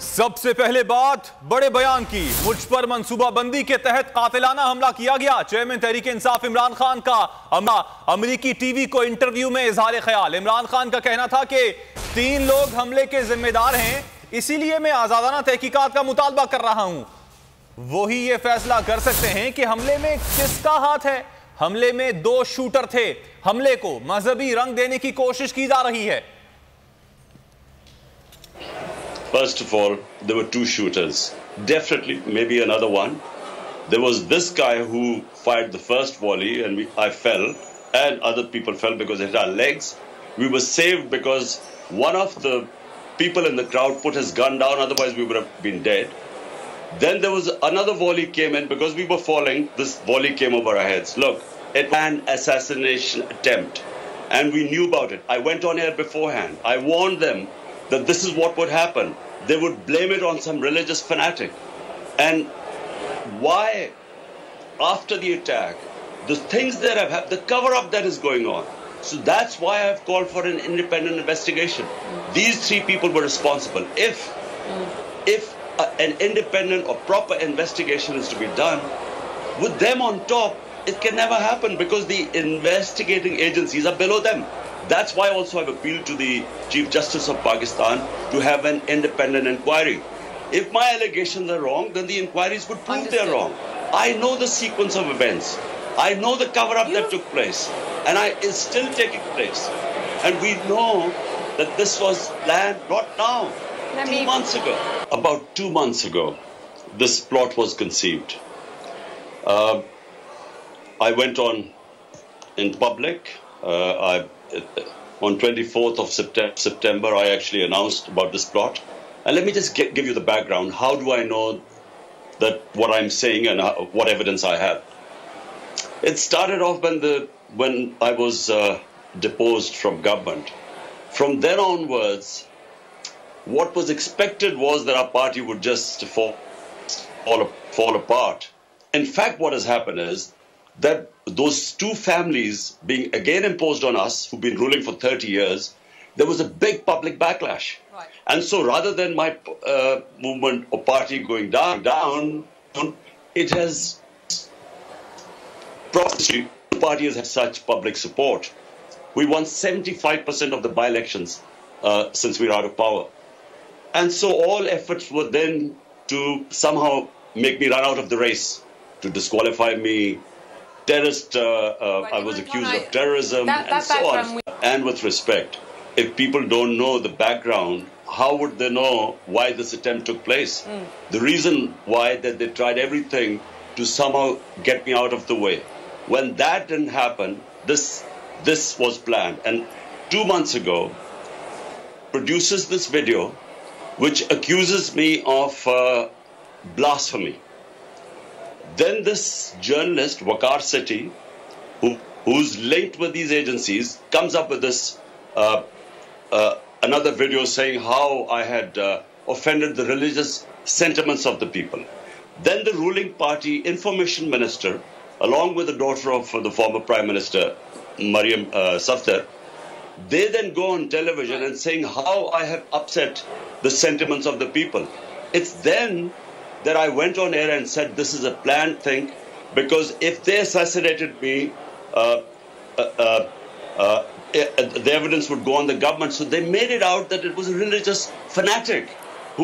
सबसे पहले बात बड़े बयान की। मुझ पर मंसूबाबंदी के तहत कातिलाना हमला किया गया। चेयरमैन तहरीक इंसाफ इमरान खान का अमेरिकी टीवी को इंटरव्यू में इजहार ख्याल। इमरान खान का कहना था कि 3 लोग हमले के जिम्मेदार हैं, इसीलिए मैं आजादाना तहकीकात का मुतालबा कर रहा हूं। वही ये फैसला कर सकते हैं कि हमले में किसका हाथ है। हमले में 2 शूटर थे। हमले को मजहबी रंग देने की कोशिश की जा रही है। First of all, there were 2 shooters. Definitely, maybe another one. There was this guy who fired the first volley, and I fell, and other people fell because it hit our legs. We were saved because one of the people in the crowd put his gun down, otherwise we would have been dead. Then there was another volley came in because we were falling. This volley came over our heads. Look, it was an assassination attempt, and we knew about it. I went on air beforehand. I warned them that this is what would happen. They would blame it on some religious fanatic. And why, after the attack, the things that have happened, the cover-up that is going on. So that's why I've called for an independent investigation. These 3 people were responsible. If an independent or proper investigation is to be done, with them on top, it can never happen because the investigating agencies are below them. That's why also I've appealed to the Chief Justice of Pakistan to have an independent inquiry. If my allegations are wrong, then the inquiries would prove they're wrong. I know the sequence of events. I know the cover-up that took place. And it's still taking place. And we know that this was planned not now, 2 months ago. About 2 months ago, this plot was conceived. I went on in public. On 24th of September, I actually announced about this plot. And let me just give you the background. How do I know that what I'm saying and what evidence I have? It started off when I was deposed from government. From then onwards, what was expected was that our party would just fall apart. In fact, what has happened is that those 2 families being again imposed on us, who've been ruling for 30 years, there was a big public backlash. Right. And so rather than my movement or party going down, it has, the party has had such public support. We won 75% of the by-elections since we were out of power. And so all efforts were then to somehow make me run out of the race, to disqualify me. Terrorist, I was accused of terrorism and so on. And with respect, if people don't know the background, how would they know why this attempt took place? The reason why that they tried everything to somehow get me out of the way. When that didn't happen, this was planned. And 2 months ago, produces this video which accuses me of blasphemy. Then this journalist, Waqar Sethi, who's linked with these agencies, comes up with this another video saying how I had offended the religious sentiments of the people. Then the ruling party information minister, along with the daughter of the former Prime Minister, Maryam Safdar, they then go on television and saying how I have upset the sentiments of the people. It's then that I went on air and said this is a planned thing, because if they assassinated me, the evidence would go on the government. So they made it out that it was a religious fanatic who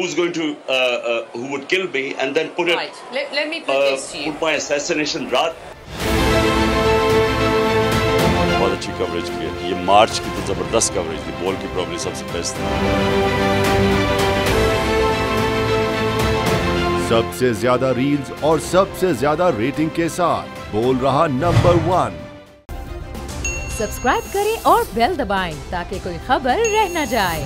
would kill me and then put it. Right. Let me put this to you. Put my assassination रात. बहुत अच्छी coverage की है। ये मार्च की तो जबरदस्त coverage थी। बोल की प्रॉब्लम सबसे बेस्ट थी। सबसे ज्यादा रील्स और सबसे ज्यादा रेटिंग के साथ बोल रहा नंबर 1। सब्सक्राइब करें और बेल दबाएं ताकि कोई खबर रह न जाए।